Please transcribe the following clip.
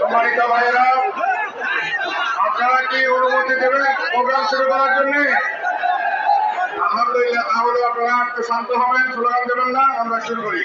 সম্মানিত ভাইয়েরা, আপনারা কি অনুমতি দেবেন প্রোগ্রাম শুরু করার জন্য? আলহামদুলিল্লাহ, তাহলে আপনারা একটু শান্ত হবেন, স্লোগান দেবেন না, আমরা শুরু করি।